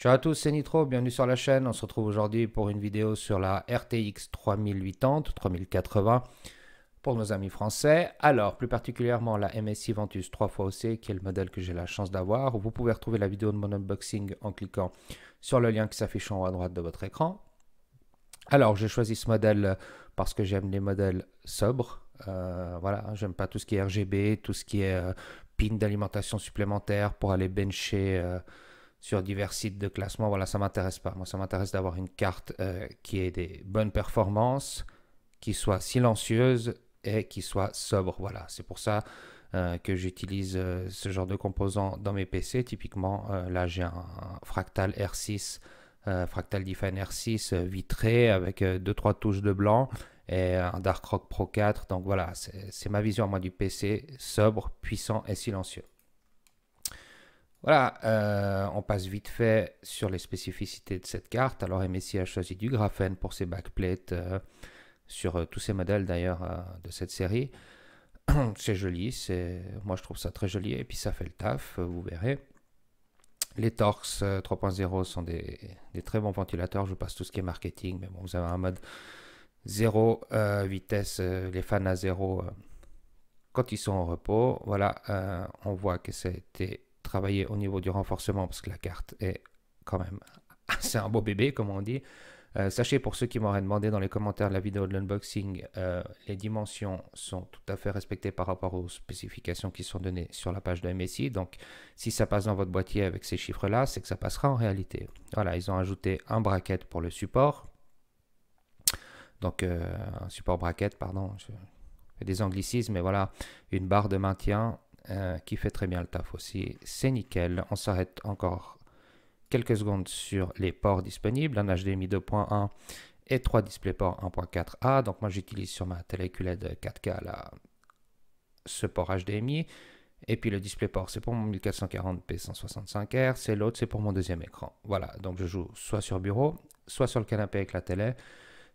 Ciao à tous, c'est Nitro, bienvenue sur la chaîne. On se retrouve aujourd'hui pour une vidéo sur la RTX 3080, 3080 pour nos amis français. Alors, plus particulièrement la MSI Ventus 3xOC, qui est le modèle que j'ai la chance d'avoir. Vous pouvez retrouver la vidéo de mon unboxing en cliquant sur le lien qui s'affiche en haut à droite de votre écran. Alors, j'ai choisi ce modèle parce que j'aime les modèles sobres. Voilà, j'aime pas tout ce qui est RGB, tout ce qui est pin d'alimentation supplémentaire pour aller bencher sur divers sites de classement. Voilà, ça m'intéresse pas. Moi, ça m'intéresse d'avoir une carte qui ait des bonnes performances, qui soit silencieuse et qui soit sobre. Voilà, c'est pour ça que j'utilise ce genre de composants dans mes PC. Typiquement, là, j'ai un Fractal R6, Fractal Define R6 vitré avec 2-3 touches de blanc et un Dark Rock Pro 4. Donc voilà, c'est ma vision moi du PC, sobre, puissant et silencieux. Voilà, on passe vite fait sur les spécificités de cette carte. Alors MSI a choisi du graphène pour ses backplates sur tous ces modèles d'ailleurs de cette série. C'est joli, moi je trouve ça très joli et puis ça fait le taf, vous verrez. Les Torx 3.0 sont des très bons ventilateurs, je vous passe tout ce qui est marketing, mais bon, vous avez un mode 0 vitesse, les fans à 0 quand ils sont en repos. Voilà, on voit que ça a été travailler au niveau du renforcement parce que la carte est quand même c'est un beau bébé comme on dit. Sachez pour ceux qui m'auraient demandé dans les commentaires de la vidéo de l'unboxing, les dimensions sont tout à fait respectées par rapport aux spécifications qui sont données sur la page de MSI. Donc si ça passe dans votre boîtier avec ces chiffres là, c'est que ça passera en réalité. Voilà, ils ont ajouté un bracket pour le support. Donc un support bracket, pardon, je fais des anglicismes, mais voilà, une barre de maintien qui fait très bien le taf aussi, c'est nickel. On s'arrête encore quelques secondes sur les ports disponibles, un HDMI 2.1 et 3 DisplayPort 1.4a. Donc moi j'utilise sur ma télé QLED 4K là, ce port HDMI. Et puis le DisplayPort c'est pour mon 1440p 165 Hz et l'autre c'est pour mon deuxième écran. Voilà, donc je joue soit sur bureau, soit sur le canapé avec la télé.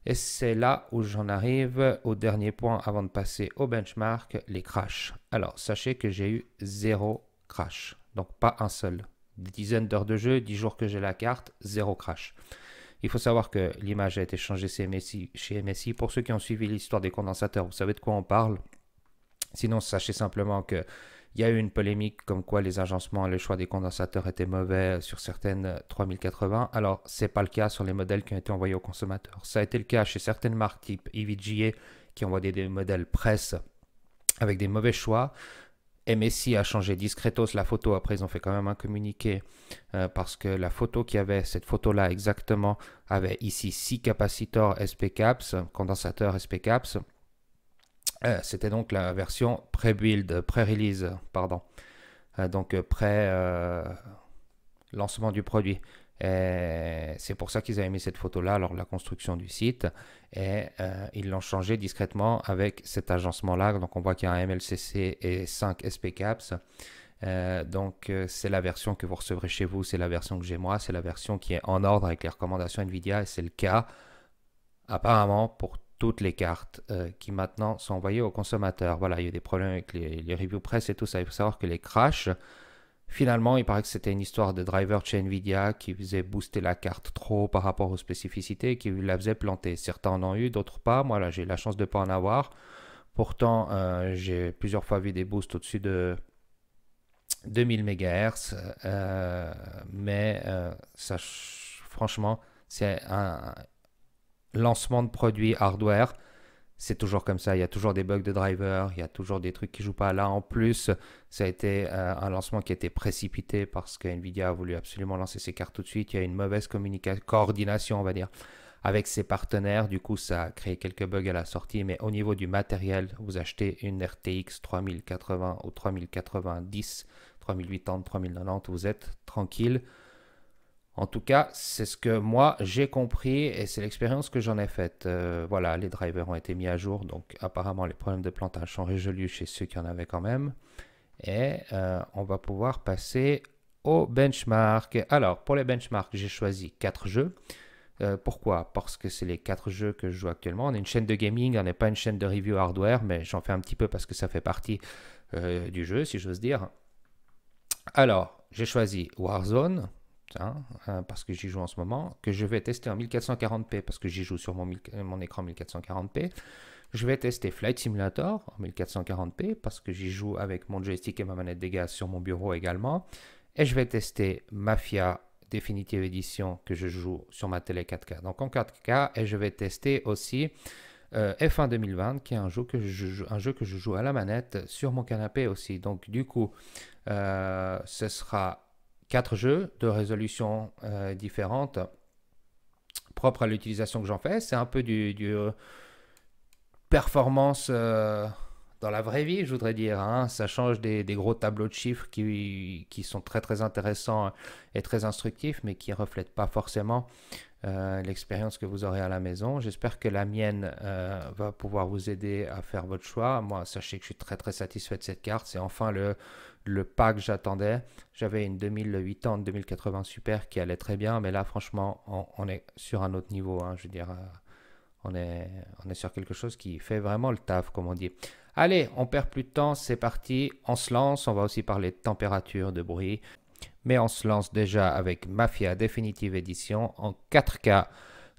Et c'est là où j'en arrive au dernier point avant de passer au benchmark, les crashs. Alors, sachez que j'ai eu 0 crash, donc pas un seul. Des dizaines d'heures de jeu, 10 jours que j'ai la carte, 0 crash. Il faut savoir que l'image a été changée chez MSI. Pour ceux qui ont suivi l'histoire des condensateurs, vous savez de quoi on parle. Sinon, sachez simplement que il y a eu une polémique comme quoi les agencements et le choix des condensateurs étaient mauvais sur certaines 3080. Alors, ce n'est pas le cas sur les modèles qui ont été envoyés aux consommateurs. Ça a été le cas chez certaines marques type EVGA qui ont envoyé des modèles presse avec des mauvais choix. MSI a changé discretos la photo. Après, ils ont fait quand même un communiqué parce que la photo qu'il y avait, cette photo-là exactement, avait ici 6 capacitors SP-Caps, condensateurs SP-Caps. C'était donc la version pré-build, pré-release, pardon. Donc pré-lancement du produit. C'est pour ça qu'ils avaient mis cette photo-là lors de la construction du site. Et ils l'ont changé discrètement avec cet agencement-là. Donc on voit qu'il y a un MLCC et 5 SP-Caps. Donc c'est la version que vous recevrez chez vous, c'est la version que j'ai moi, c'est la version qui est en ordre avec les recommandations NVIDIA et c'est le cas apparemment pour toutes les cartes qui maintenant sont envoyées aux consommateurs. Voilà, il y a eu des problèmes avec les reviews presse et tout ça. Il faut savoir que les crashs, finalement, il paraît que c'était une histoire de driver chez NVIDIA qui faisait booster la carte trop par rapport aux spécificités et qui la faisait planter. Certains en ont eu, d'autres pas. Moi, là, j'ai eu la chance de ne pas en avoir. Pourtant, j'ai plusieurs fois vu des boosts au-dessus de 2000 MHz. Mais ça, franchement, c'est un lancement de produits hardware, c'est toujours comme ça, il y a toujours des bugs de driver, il y a toujours des trucs qui jouent pas là. En plus, ça a été un lancement qui a été précipité parce que Nvidia a voulu absolument lancer ses cartes tout de suite. Il y a une mauvaise coordination, on va dire, avec ses partenaires. Du coup, ça a créé quelques bugs à la sortie, mais au niveau du matériel, vous achetez une RTX 3080 ou 3090, 3080, 3090, vous êtes tranquille. En tout cas, c'est ce que moi j'ai compris et c'est l'expérience que j'en ai faite. Voilà, les drivers ont été mis à jour, donc apparemment les problèmes de plantage sont résolus chez ceux qui en avaient quand même. Et on va pouvoir passer au benchmark. Alors, pour les benchmarks, j'ai choisi 4 jeux. Pourquoi? Parce que c'est les 4 jeux que je joue actuellement. On est une chaîne de gaming, on n'est pas une chaîne de review hardware, mais j'en fais un petit peu parce que ça fait partie du jeu, si j'ose dire. Alors, j'ai choisi Warzone. hein, parce que j'y joue en ce moment, que je vais tester en 1440p parce que j'y joue sur mon écran 1440p. Je vais tester Flight Simulator en 1440p parce que j'y joue avec mon joystick et ma manette des gaz sur mon bureau également. Et je vais tester Mafia Definitive Edition que je joue sur ma télé 4K. Donc en 4K, et je vais tester aussi F1 2020 qui est un jeu que je joue à la manette sur mon canapé aussi. Donc du coup, ce sera 4 jeux de résolution différentes propres à l'utilisation que j'en fais. C'est un peu du performance dans la vraie vie, je voudrais dire. Hein. Ça change des gros tableaux de chiffres qui sont très très intéressants et très instructifs, mais qui ne reflètent pas forcément l'expérience que vous aurez à la maison. J'espère que la mienne va pouvoir vous aider à faire votre choix. Moi, sachez que je suis très très satisfait de cette carte. C'est enfin le pas que j'attendais. J'avais une 2080 2080 Super qui allait très bien, mais là, franchement, on est sur un autre niveau. Hein, je veux dire, on est sur quelque chose qui fait vraiment le taf, comme on dit. Allez, on perd plus de temps, c'est parti, on se lance. On va aussi parler de température, de bruit. Mais on se lance déjà avec Mafia Definitive Edition en 4K,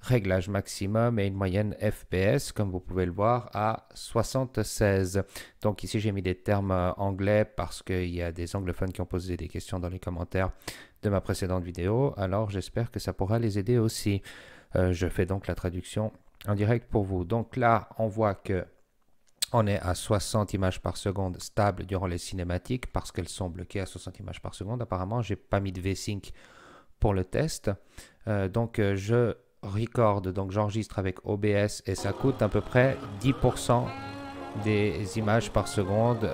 réglage maximum et une moyenne FPS, comme vous pouvez le voir, à 76. Donc ici, j'ai mis des termes anglais parce qu'il y a des anglophones qui ont posé des questions dans les commentaires de ma précédente vidéo. Alors, j'espère que ça pourra les aider aussi. Je fais donc la traduction en direct pour vous. Donc là, on voit que on est à 60 images par seconde stable durant les cinématiques parce qu'elles sont bloquées à 60 images par seconde. Apparemment, je n'ai pas mis de V-Sync pour le test. Donc, je recorde, donc j'enregistre avec OBS et ça coûte à peu près 10% des images par seconde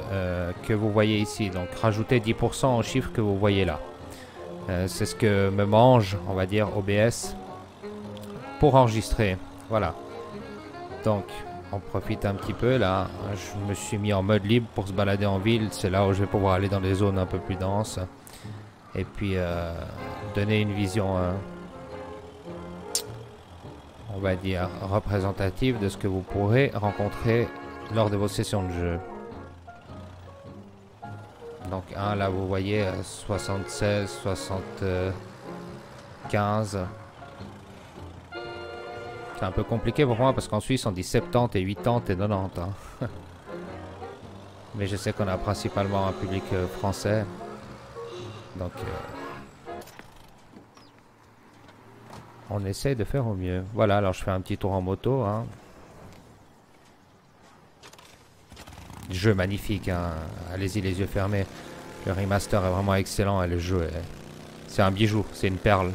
que vous voyez ici. Donc, rajoutez 10% au chiffre que vous voyez là. C'est ce que me mange, on va dire, OBS pour enregistrer. Voilà. Donc, on profite un petit peu là. Je me suis mis en mode libre pour se balader en ville. C'est là où je vais pouvoir aller dans des zones un peu plus denses. Et puis donner une vision, on va dire, représentative de ce que vous pourrez rencontrer lors de vos sessions de jeu. Donc là vous voyez 76, 75. C'est un peu compliqué pour moi parce qu'en Suisse on dit 70 et 80 et 90. Hein. Mais je sais qu'on a principalement un public français. Donc on essaie de faire au mieux. Voilà, alors je fais un petit tour en moto. Hein. Jeu magnifique. Hein. Allez-y les yeux fermés. Le remaster est vraiment excellent et le jeu c'est un bijou, c'est une perle.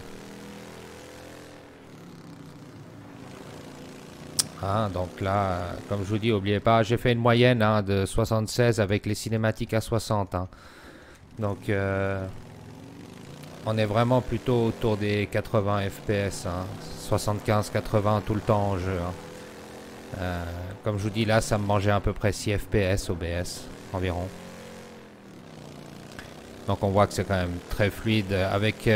Hein, donc là, comme je vous dis, n'oubliez pas, j'ai fait une moyenne de 76 avec les cinématiques à 60. Hein. Donc, on est vraiment plutôt autour des 80 FPS. Hein. 75-80 tout le temps en jeu. Hein. Comme je vous dis, là, ça me mangeait à peu près 6 FPS OBS environ. Donc, on voit que c'est quand même très fluide. Avec,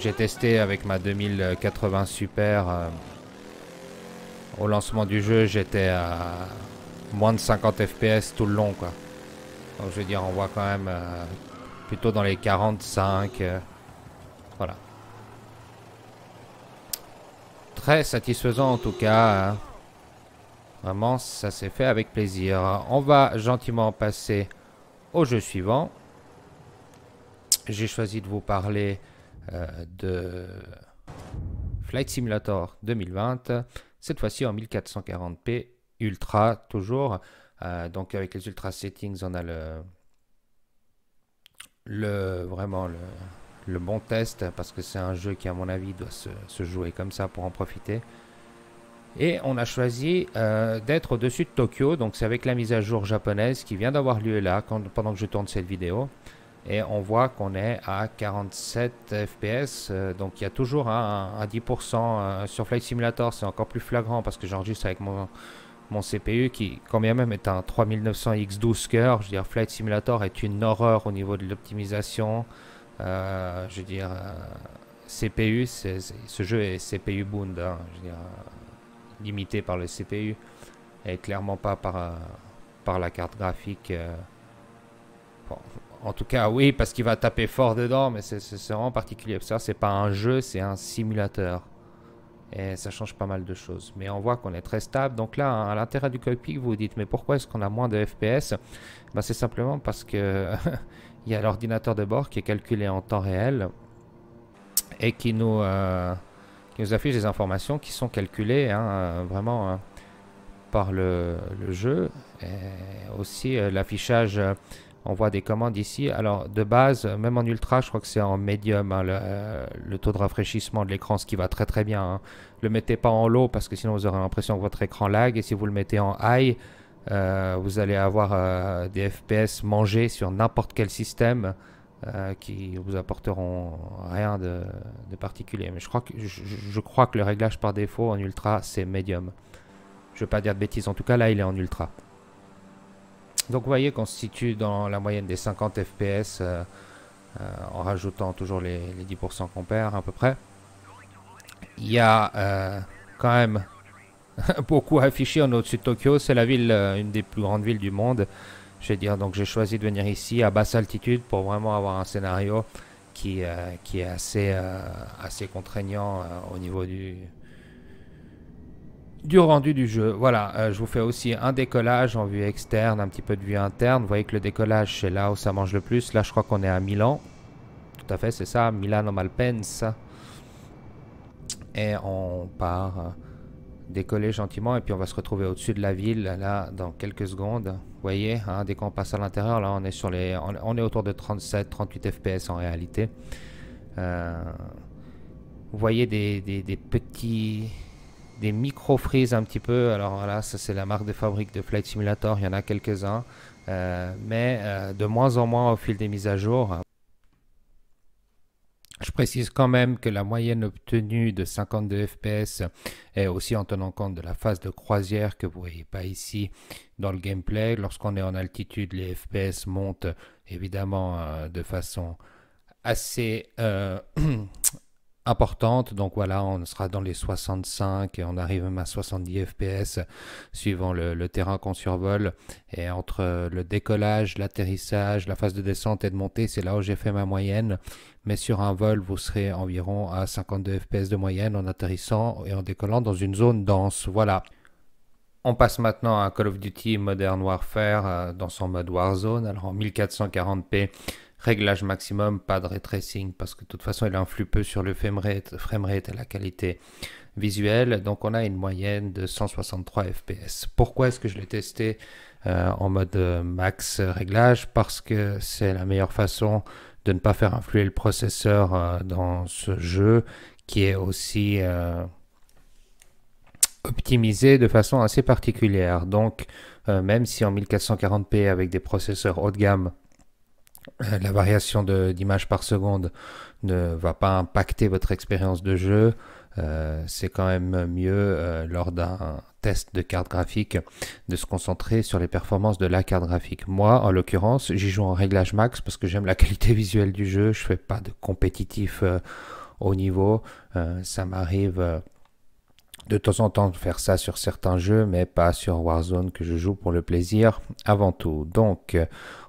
j'ai testé avec ma 2080 Super. Au lancement du jeu, j'étais à moins de 50 FPS tout le long, quoi. Donc, je veux dire, on voit quand même plutôt dans les 45. Voilà. Très satisfaisant en tout cas. Hein. Vraiment, ça s'est fait avec plaisir. On va gentiment passer au jeu suivant. J'ai choisi de vous parler de Flight Simulator 2020. Cette fois-ci en 1440p Ultra, toujours. Donc avec les Ultra Settings, on a vraiment le bon test, parce que c'est un jeu qui, à mon avis, doit se jouer comme ça pour en profiter. Et on a choisi d'être au-dessus de Tokyo. Donc c'est avec la mise à jour japonaise qui vient d'avoir lieu là, pendant que je tourne cette vidéo. Et on voit qu'on est à 47 FPS, donc il y a toujours un 10%. Sur Flight Simulator, c'est encore plus flagrant parce que j'enregistre avec mon CPU qui, quand bien même, est un 3900X12 cœur. Je veux dire, Flight Simulator est une horreur au niveau de l'optimisation. Je veux dire, CPU, ce jeu est CPU bound, hein, je veux dire, limité par le CPU et clairement pas par la carte graphique. Bon, En tout cas, oui, parce qu'il va taper fort dedans, mais c'est vraiment particulier. Ça, c'est pas un jeu, c'est un simulateur. Et ça change pas mal de choses. Mais on voit qu'on est très stable. Donc là, à l'intérieur du cockpit, vous vous dites, mais pourquoi est-ce qu'on a moins de FPS? Ben, c'est simplement parce que il y a l'ordinateur de bord qui est calculé en temps réel et qui nous affiche des informations qui sont calculées vraiment par le jeu. Et aussi l'affichage, on voit des commandes ici. Alors de base, même en ultra, je crois que c'est en médium, hein, le taux de rafraîchissement de l'écran, ce qui va très très bien. Hein. Le mettez pas en low parce que sinon vous aurez l'impression que votre écran lag. Et si vous le mettez en high, vous allez avoir des FPS mangés sur n'importe quel système qui vous apporteront rien de particulier. Mais je crois que le réglage par défaut en ultra, c'est médium. Je ne veux pas dire de bêtises, en tout cas là il est en ultra. Donc vous voyez qu'on se situe dans la moyenne des 50 FPS en rajoutant toujours les 10% qu'on perd à peu près. Il y a quand même beaucoup affiché en au-dessus de Tokyo. C'est la ville, une des plus grandes villes du monde. Je vais dire, donc j'ai choisi de venir ici à basse altitude pour vraiment avoir un scénario qui est assez contraignant au niveau du rendu du jeu. Voilà, je vous fais aussi un décollage en vue externe, un petit peu de vue interne. Vous voyez que le décollage, c'est là où ça mange le plus. Là, je crois qu'on est à Milan. Tout à fait, c'est ça, Milano Malpensa. Et on part décoller gentiment et puis on va se retrouver au-dessus de la ville là dans quelques secondes. Vous voyez, hein, dès qu'on passe à l'intérieur, là on est sur on est autour de 37-38 FPS en réalité. Vous voyez des petits... des micro-freeze un petit peu. Alors voilà, ça c'est la marque de fabrique de Flight Simulator, il y en a quelques-uns. Mais de moins en moins au fil des mises à jour. Je précise quand même que la moyenne obtenue de 52 FPS est aussi en tenant compte de la phase de croisière que vous ne voyez pas ici dans le gameplay. Lorsqu'on est en altitude, les FPS montent évidemment de façon assez importante. Donc voilà, on sera dans les 65 et on arrive même à 70 FPS suivant le terrain qu'on survole. Et entre le décollage, l'atterrissage, la phase de descente et de montée, c'est là où j'ai fait ma moyenne. Mais sur un vol, vous serez environ à 52 FPS de moyenne en atterrissant et en décollant dans une zone dense. Voilà. On passe maintenant à Call of Duty Modern Warfare dans son mode Warzone. Alors en 1440p, réglage maximum, pas de ray tracing parce que de toute façon il influe peu sur le framerate et la qualité visuelle. Donc on a une moyenne de 163 FPS. Pourquoi est-ce que je l'ai testé en mode max réglage? Parce que c'est la meilleure façon de ne pas faire influer le processeur dans ce jeu qui est aussi optimisé de façon assez particulière. Donc même si en 1440p avec des processeurs haut de gamme, la variation d'images par seconde ne va pas impacter votre expérience de jeu, c'est quand même mieux lors d'un test de carte graphique de se concentrer sur les performances de la carte graphique. Moi, en l'occurrence, j'y joue en réglage max parce que j'aime la qualité visuelle du jeu. Je fais pas de compétitif haut niveau. Ça m'arrive de temps en temps de faire ça sur certains jeux, mais pas sur Warzone que je joue pour le plaisir avant tout. Donc,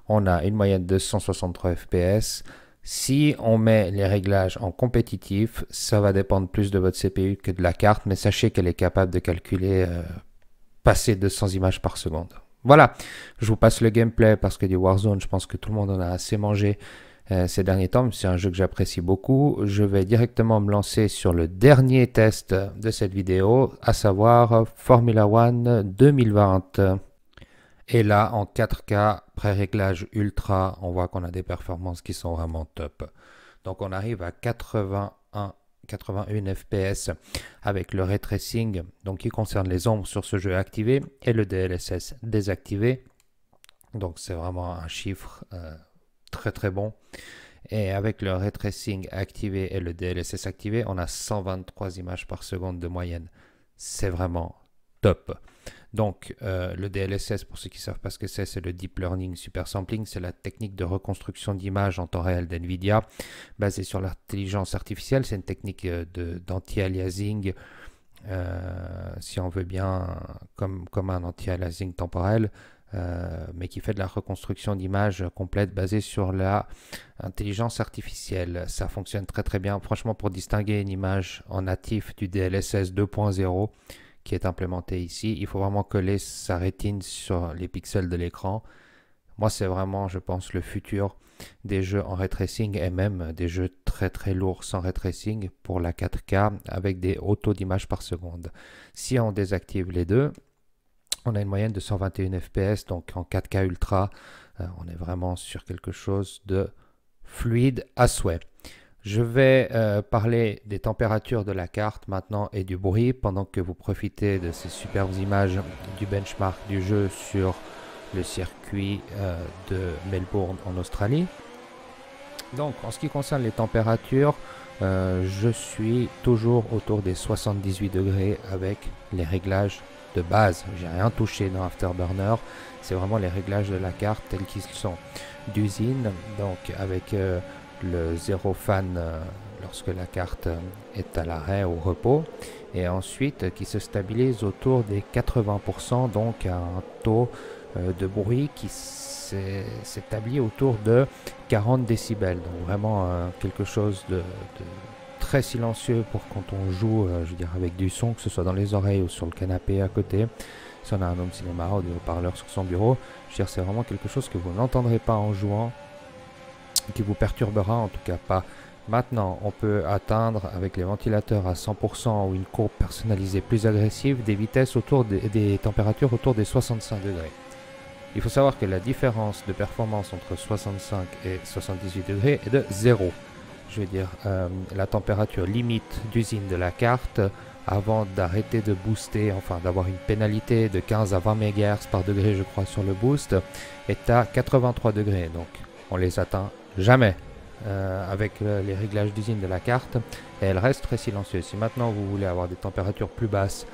on a une moyenne de 163 FPS. Si on met les réglages en compétitif, ça va dépendre plus de votre CPU que de la carte, mais sachez qu'elle est capable de calculer passer 200 images par seconde. Voilà, je vous passe le gameplay parce que du Warzone, je pense que tout le monde en a assez mangé ces derniers temps. C'est un jeu que j'apprécie beaucoup. Je vais directement me lancer sur le dernier test de cette vidéo, à savoir Formula One 2020. Et là, en 4K, pré-réglage ultra, on voit qu'on a des performances qui sont vraiment top. Donc on arrive à 81 FPS avec le ray tracing, donc qui concerne les ombres sur ce jeu activé, et le DLSS désactivé. Donc c'est vraiment un chiffre très très bon. Et avec le ray tracing activé et le DLSS activé, on a 123 images par seconde de moyenne. C'est vraiment top. Donc, le DLSS, pour ceux qui ne savent pas ce que c'est le Deep Learning Super Sampling. C'est la technique de reconstruction d'images en temps réel d'NVIDIA, basée sur l'intelligence artificielle. C'est une technique d'anti-aliasing, si on veut bien, comme un anti-aliasing temporel. mais qui fait de la reconstruction d'image complète basée sur l'intelligence artificielle. Ça fonctionne très très bien. Franchement, pour distinguer une image en natif du DLSS 2.0 qui est implémenté ici, il faut vraiment coller sa rétine sur les pixels de l'écran. Moi, c'est vraiment, je pense, le futur des jeux en ray tracing et même des jeux très très lourds sans ray tracing pour la 4K avec des hauts taux d'images par seconde. Si on désactive les deux, on a une moyenne de 121 fps, donc en 4K ultra, on est vraiment sur quelque chose de fluide à souhait. Je vais parler des températures de la carte maintenant et du bruit pendant que vous profitez de ces superbes images du benchmark du jeu sur le circuit de Melbourne en Australie. Donc en ce qui concerne les températures, je suis toujours autour des 78 degrés avec les réglages de base. J'ai rien touché dans Afterburner, c'est vraiment les réglages de la carte tels qu'ils sont d'usine, donc avec le zéro fan lorsque la carte est à l'arrêt ou au repos, et ensuite qui se stabilise autour des 80%, donc à un taux de bruit qui s'établit autour de 40 décibels. Donc vraiment quelque chose de très silencieux pour quand on joue, je veux dire, avec du son, que ce soit dans les oreilles ou sur le canapé à côté. Si on a un home cinéma ou des haut-parleurs sur son bureau, je veux dire, c'est vraiment quelque chose que vous n'entendrez pas en jouant, qui vous perturbera en tout cas pas. Maintenant, on peut atteindre avec les ventilateurs à 100% ou une courbe personnalisée plus agressive des vitesses autour des températures autour des 65 degrés. Il faut savoir que la différence de performance entre 65 et 78 degrés est de 0. Je veux dire, la température limite d'usine de la carte, avant d'arrêter de booster, enfin d'avoir une pénalité de 15 à 20 MHz par degré, je crois, sur le boost, est à 83 degrés. Donc, on les atteint jamais avec les réglages d'usine de la carte, et elle reste très silencieuse. Si maintenant vous voulez avoir des températures plus basses,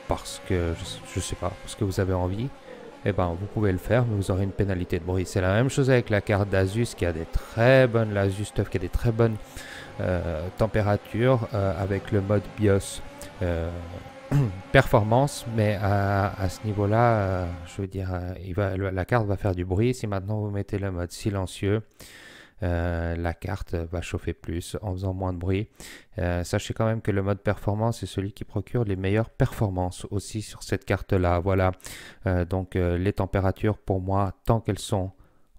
parce que, je sais pas, parce que vous avez envie, eh ben, vous pouvez le faire, mais vous aurez une pénalité de bruit. C'est la même chose avec la carte d'Asus qui a des très bonnes, l'Asus TUF qui a des très bonnes températures avec le mode BIOS performance, mais à ce niveau-là, je veux dire, la carte va faire du bruit. Si maintenant vous mettez le mode silencieux, la carte va chauffer plus en faisant moins de bruit. Sachez quand même que le mode performance est celui qui procure les meilleures performances aussi sur cette carte là. Voilà, donc les températures pour moi, tant qu'elles sont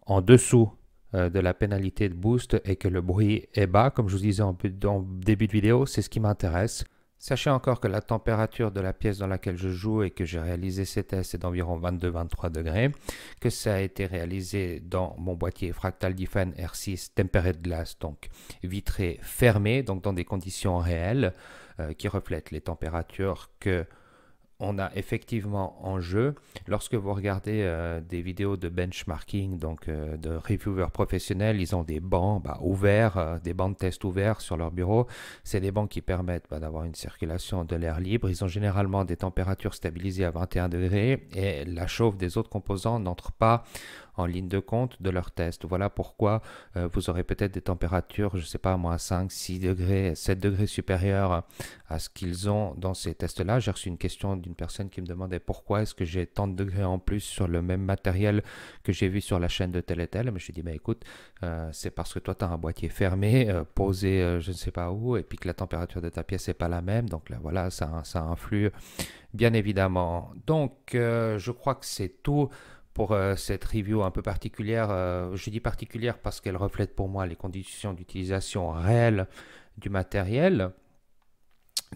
en dessous de la pénalité de boost et que le bruit est bas, comme je vous disais en début de vidéo, c'est ce qui m'intéresse. Sachez encore que la température de la pièce dans laquelle je joue et que j'ai réalisé ces tests est d'environ 22-23 degrés, que ça a été réalisé dans mon boîtier Fractal Defend R6 Tempered Glass, donc vitré fermé, donc dans des conditions réelles qui reflètent les températures que on a effectivement en jeu. Lorsque vous regardez des vidéos de benchmarking, donc de reviewers professionnels, ils ont des bancs ouverts, des bancs de test ouverts sur leur bureau. C'est des bancs qui permettent d'avoir une circulation de l'air libre. Ils ont généralement des températures stabilisées à 21 degrés et la chauffe des autres composants n'entre pas en ligne de compte de leur test. Voilà pourquoi vous aurez peut-être des températures, je ne sais pas, moins 5, 6 degrés, 7 degrés supérieures à ce qu'ils ont dans ces tests-là. J'ai reçu une question d'une personne qui me demandait pourquoi est-ce que j'ai tant de degrés en plus sur le même matériel que j'ai vu sur la chaîne de tel et tel. Mais je lui ai dit, écoute, c'est parce que toi, tu as un boîtier fermé, posé je ne sais pas où, et puis que la température de ta pièce n'est pas la même. Donc là, voilà, ça influe, bien évidemment. Donc, je crois que c'est tout pour cette review un peu particulière. Je dis particulière parce qu'elle reflète pour moi les conditions d'utilisation réelles du matériel,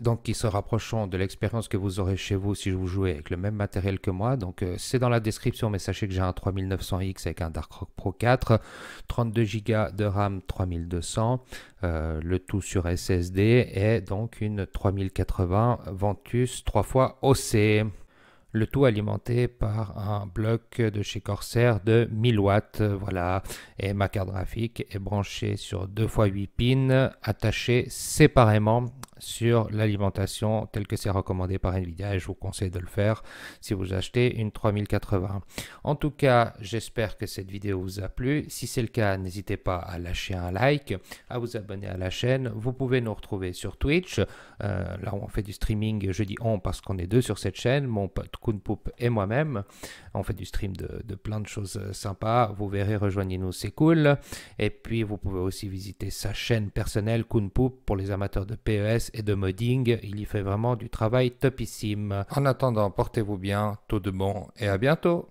donc qui se rapprocheront de l'expérience que vous aurez chez vous si vous jouez avec le même matériel que moi. Donc c'est dans la description, mais sachez que j'ai un 3900X avec un Dark Pro 4, 32 Go de RAM 3200, le tout sur SSD, et donc une 3080 Ventus 3 fois OC. Le tout alimenté par un bloc de chez Corsair de 1000 watts, voilà, et ma carte graphique est branchée sur 2x8 pins attachés séparément sur l'alimentation telle que c'est recommandé par Nvidia et je vous conseille de le faire si vous achetez une 3080. En tout cas, j'espère que cette vidéo vous a plu. Si c'est le cas, n'hésitez pas à lâcher un like, à vous abonner à la chaîne. Vous pouvez nous retrouver sur Twitch. Là, on fait du streaming, je dis on parce qu'on est deux sur cette chaîne, mon pote Kunpoup et moi-même. On fait du stream de plein de choses sympas. Vous verrez, rejoignez-nous, c'est cool. Et puis, vous pouvez aussi visiter sa chaîne personnelle Kunpoup pour les amateurs de PES et de modding. Il y fait vraiment du travail topissime. En attendant, portez-vous bien, tout de bon et à bientôt.